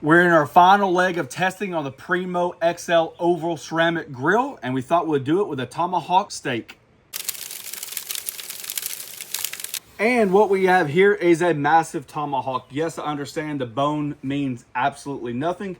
We're in our final leg of testing on the Primo XL oval ceramic grill, and we thought we'd do it with a tomahawk steak. And what we have here is a massive tomahawk. Yes, I understand the bone means absolutely nothing.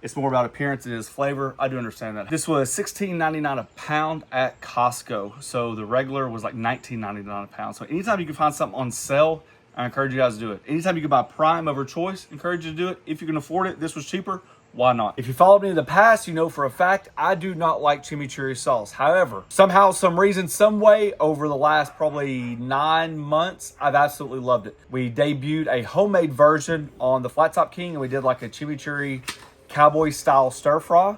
It's more about appearance than it is flavor. I do understand that. This was $16.99 a pound at Costco. So the regular was like $19.99 a pound. So anytime you can find something on sale, I encourage you guys to do it. Anytime you can buy Prime over Choice, I encourage you to do it. If you can afford it, this was cheaper, why not? If you followed me in the past, you know for a fact, I do not like chimichurri sauce. However, somehow, some reason, some way, over the last probably 9 months, I've absolutely loved it. We debuted a homemade version on the Flat Top King, and we did like a chimichurri cowboy style stir fry.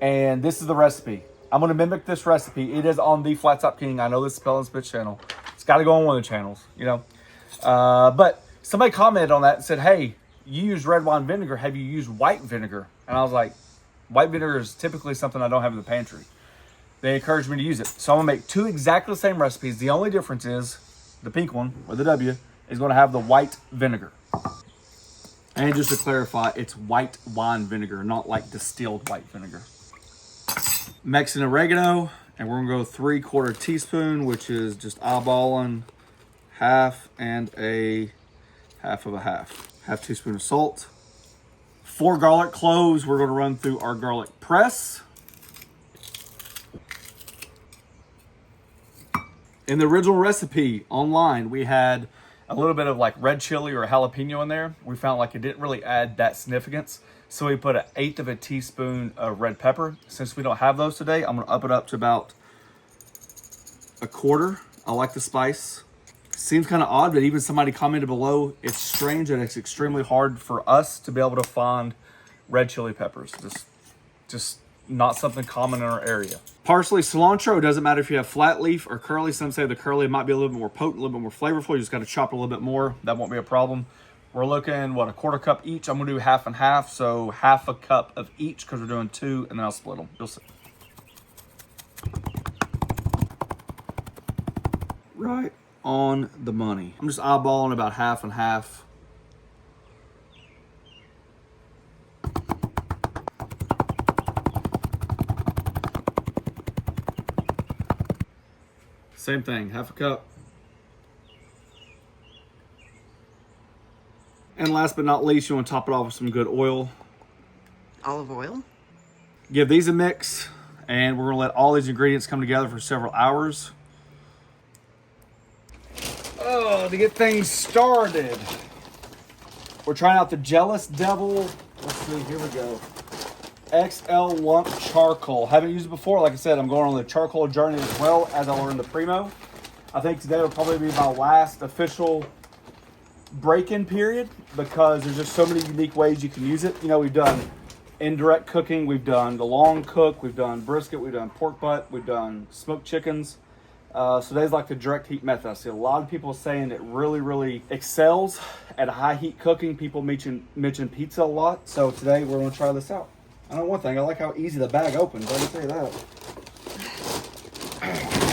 And this is the recipe. I'm gonna mimic this recipe. It is on the Flat Top King. I know this is Spell and Spit channel. It's gotta go on one of the channels, you know. But somebody commented on that and said, hey, you use red wine vinegar. Have you used white vinegar? And I was like, white vinegar is typically something I don't have in the pantry. They encouraged me to use it. So I'm gonna make two exactly the same recipes. The only difference is the pink one, or the W, is gonna have the white vinegar. And just to clarify, it's white wine vinegar, not like distilled white vinegar. Mexican oregano, and we're gonna go 3/4 teaspoon, which is just eyeballing half and a half of a half. Half teaspoon of salt. 4 garlic cloves. We're going to run through our garlic press. In the original recipe online, we had a little bit of like red chili or jalapeno in there. We found like it didn't really add that significance. So we put 1/8 of a teaspoon of red pepper. Since we don't have those today, I'm going to up it up to about 1/4. I like the spice. Seems kind of odd, but even somebody commented below, it's strange and it's extremely hard for us to be able to find red chili peppers. Just not something common in our area. Parsley, cilantro, it doesn't matter if you have flat leaf or curly. Some say the curly might be a little bit more potent, a little bit more flavorful. You just got to chop it a little bit more. That won't be a problem. We're looking, what, 1/4 cup each. I'm going to do half and half, so half a cup of each because we're doing 2, and then I'll split them. You'll see. Right on the money. I'm just eyeballing about half and half. Same thing, half a cup. And last but not least, you want to top it off with some good oil. Olive oil. Give these a mix, and we're gonna let all these ingredients come together for several hours. Oh, to get things started, we're trying out the Jealous Devil. Let's see, here we go. XL Lump Charcoal. Haven't used it before. Like I said, I'm going on the charcoal journey as well as I learned the Primo. I think today will probably be my last official break-in period because there's just so many unique ways you can use it. You know, we've done indirect cooking, we've done the long cook, we've done brisket, we've done pork butt, we've done smoked chickens. So today's like the direct heat method. I see a lot of people saying it really excels at high heat cooking. People mention pizza a lot. So today we're gonna try this out. I know one thing, I like how easy the bag opens. I can say that.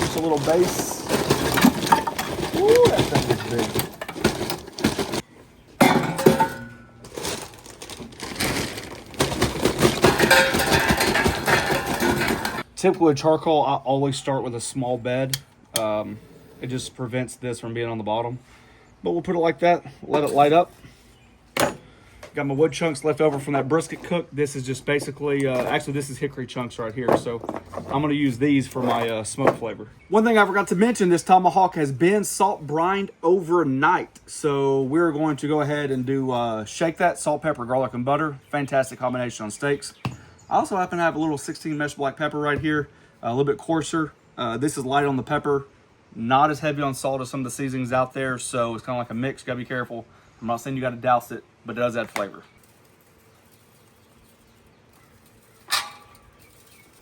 Just a little base. Ooh, that thing is big. Typically with charcoal, I always start with a small bed. It just prevents this from being on the bottom. But we'll put it like that, let it light up. Got my wood chunks left over from that brisket cook. This is just basically, actually this is hickory chunks right here. So I'm gonna use these for my smoke flavor. One thing I forgot to mention, this tomahawk has been salt brined overnight. So we're going to go ahead and do shake that, salt, pepper, garlic, and butter. Fantastic combination on steaks. I also happen to have a little 16 mesh black pepper right here, a little bit coarser. This is light on the pepper, not as heavy on salt as some of the seasonings out there. So it's kind of like a mix, gotta be careful. I'm not saying you gotta douse it, but it does add flavor.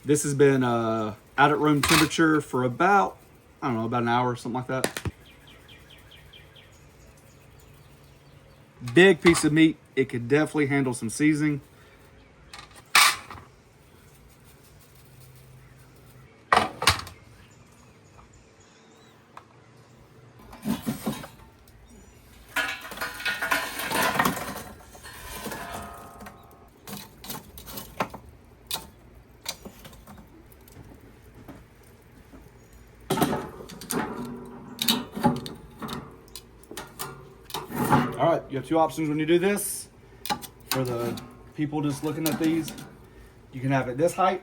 This has been out at room temperature for about, I don't know, about an hour, something like that. Big piece of meat. It could definitely handle some seasoning. You have two options when you do this. For the people just looking at these, you can have it this height,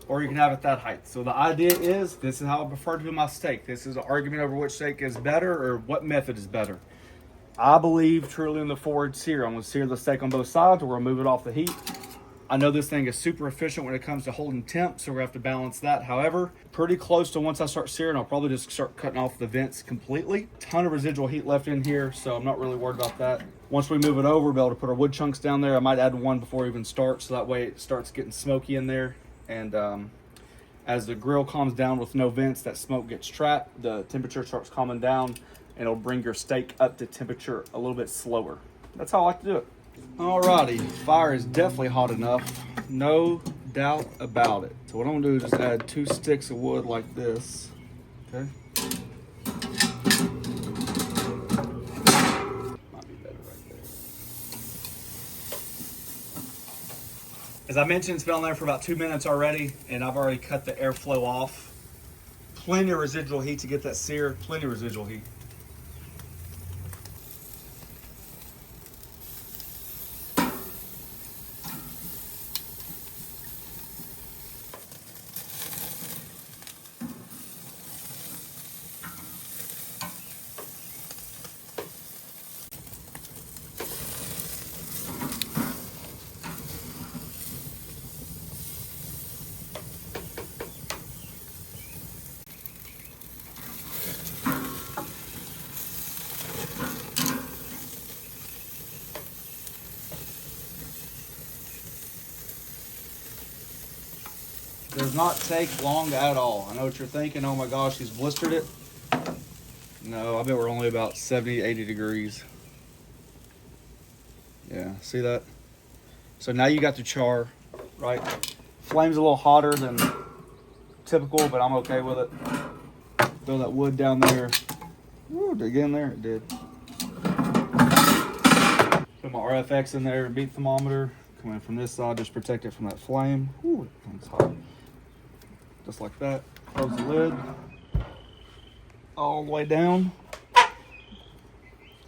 or you can have it that height. So the idea is, this is how I prefer to do my steak. This is an argument over which steak is better or what method is better. I believe truly in the forward sear. I'm gonna sear the steak on both sides, or we'll move it off the heat. I know this thing is super efficient when it comes to holding temp, so we're gonna have to balance that. However, pretty close to once I start searing, I'll probably just start cutting off the vents completely. Ton of residual heat left in here, so I'm not really worried about that. Once we move it over, we'll be able to put our wood chunks down there. I might add one before we even start, so that way it starts getting smoky in there. And as the grill calms down with no vents, that smoke gets trapped, the temperature starts calming down, and it'll bring your steak up to temperature a little bit slower. That's how I like to do it. Alrighty, fire is definitely hot enough, no doubt about it. So what I'm gonna do is just add 2 sticks of wood like this, okay? Might be better right there. As I mentioned, it's been on there for about 2 minutes already, and I've already cut the airflow off. Plenty of residual heat to get that sear, plenty of residual heat. Does not take long at all. I know what you're thinking, oh my gosh, he's blistered it. No, I bet we're only about 70, 80 degrees. Yeah, see that? So now you got the char, right? Flame's a little hotter than typical, but I'm okay with it. Throw that wood down there. Woo, did it get in there? It did. Put my RFX in there, beat thermometer. Come in from this side, just protect it from that flame. Ooh, it's hot. Just like that. Close the lid. All the way down.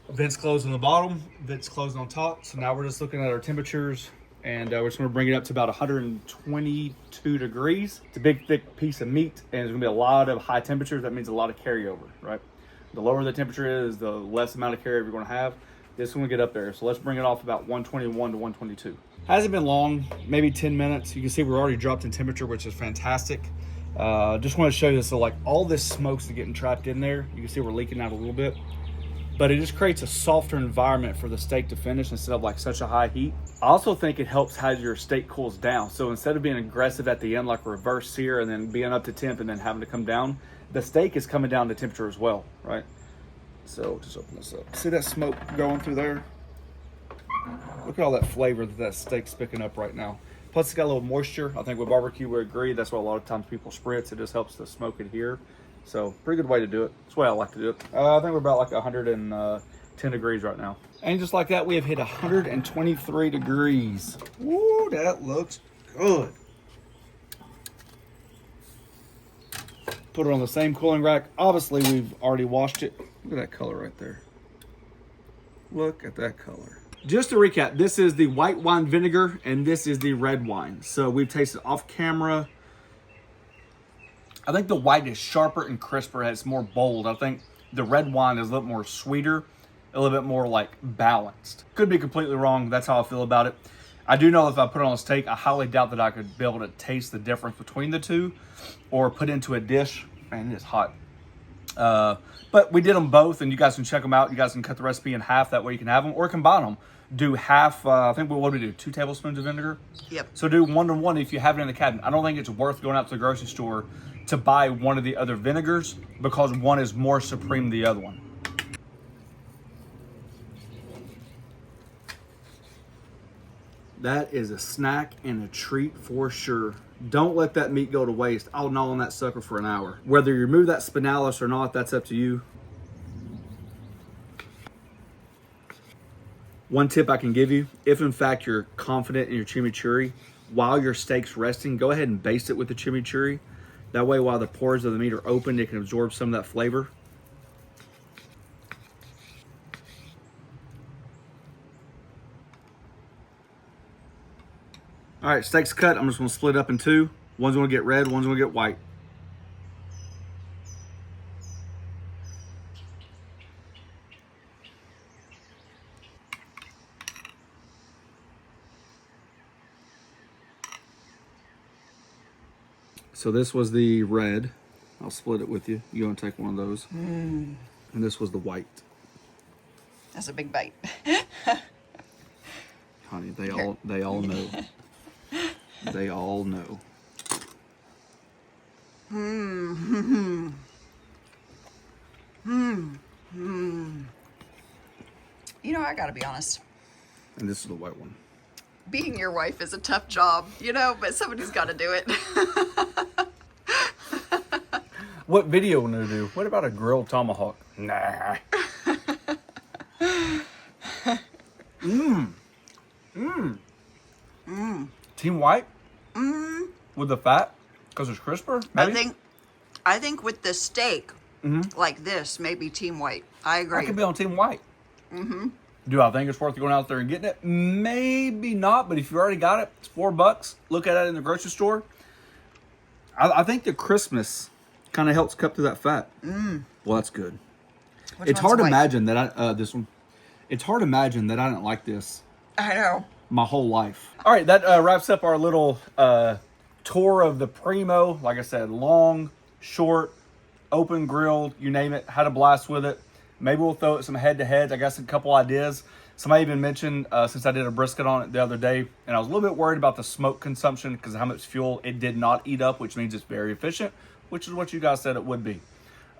Vents closed on the bottom, vents closed on top. So now we're just looking at our temperatures, and we're just gonna bring it up to about 122 degrees. It's a big, thick piece of meat, and there's gonna be a lot of high temperatures. That means a lot of carryover, right? The lower the temperature is, the less amount of carryover you're gonna have. This one will get up there. So let's bring it off about 121 to 122. Hasn't been long, maybe 10 minutes. You can see we're already dropped in temperature, which is fantastic. Just want to show you this. So like all this smoke's getting trapped in there. You can see we're leaking out a little bit, but it just creates a softer environment for the steak to finish instead of like such a high heat. I also think it helps how your steak cools down. So instead of being aggressive at the end, like a reverse sear and then being up to temp and then having to come down, the steak is coming down to temperature as well, right? So just open this up. See that smoke going through there? Look at all that flavor that steak's picking up right now. Plus it's got a little moisture. I think with barbecue we agree that's what a lot of times people spritz. It just helps the smoke adhere. So pretty good way to do it. That's the way I like to do it. I think we're about like 110 degrees right now. And just like that, we have hit 123 degrees. Woo, that looks good. Put it on the same cooling rack. Obviously we've already washed it. Look at that color right there. Look at that color. Just to recap, this is the white wine vinegar and this is the red wine. So we've tasted off camera. I think the white is sharper and crisper. It's more bold. I think the red wine is a little more sweeter, a little bit more like balanced. Could be completely wrong. That's how I feel about it. I do know if I put it on a steak, I highly doubt that I could be able to taste the difference between the two or put into a dish. Man, it is hot. But we did them both, and you guys can check them out. You guys can cut the recipe in half. That way you can have them or combine them. Do half, I think, what do we do? 2 tablespoons of vinegar? Yep. So do 1 to 1 if you have it in the cabinet. I don't think it's worth going out to the grocery store to buy one of the other vinegars because one is more supreme than the other one. That is a snack and a treat for sure. Don't let that meat go to waste. I'll gnaw on that sucker for an hour. Whether you remove that spinalis or not, that's up to you. One tip I can give you, if in fact you're confident in your chimichurri, while your steak's resting, go ahead and baste it with the chimichurri. That way, while the pores of the meat are open, it can absorb some of that flavor. All right, steak's cut. I'm just gonna split up in two. One's gonna get red, one's gonna get white. So this was the red. I'll split it with you. You gonna take one of those. And this was the white. That's a big bite. Honey, they all know. They all know. You know, I gotta be honest. And this is the white one. Being your wife is a tough job, you know, but somebody's gotta do it. What video want to do? What about a grilled tomahawk? Nah. Team white? With the fat? Because it's crisper? Maybe? I think with the steak, like this, maybe team white. I agree. I could be on team white. Do I think it's worth going out there and getting it? Maybe not, but if you already got it, it's $4. Look at it in the grocery store. I think the crispness kind of helps cut through that fat. Well, that's good. It's hard to imagine that this one. It's hard to imagine that I didn't like this. I know. My whole life. All right, that wraps up our little tour of the Primo. Like I said, long, short, open grilled, you name it. Had a blast with it. Maybe we'll throw it some head-to-heads. I got some couple ideas. Somebody even mentioned, since I did a brisket on it the other day, and I was a little bit worried about the smoke consumption because of how much fuel it did not eat up, which means it's very efficient, which is what you guys said it would be.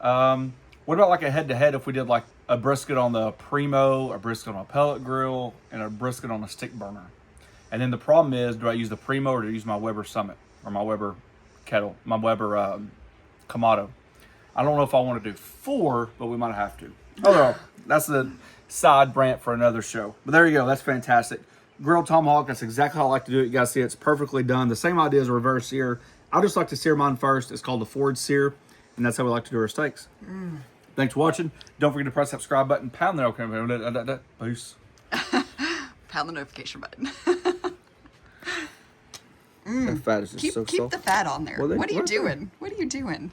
What about like a head-to-head if we did like a brisket on the Primo, a brisket on a pellet grill, and a brisket on a stick burner? And then the problem is, do I use the Primo or do I use my Weber Summit or my Weber kettle, my Weber Kamado? I don't know if I want to do 4, but we might have to. Oh, well, that's the side rant for another show. But there you go. That's fantastic. Grilled tomahawk. That's exactly how I like to do it. You guys see it's perfectly done. The same idea as a reverse sear. I just like to sear mine first. It's called the forward sear, and that's how we like to do our steaks. Thanks for watching. Don't forget to press that subscribe button. Pound the notification. Peace. Pound the notification button. That fat is just so soft. Keep the fat on there. Well, what are you doing? What are you doing?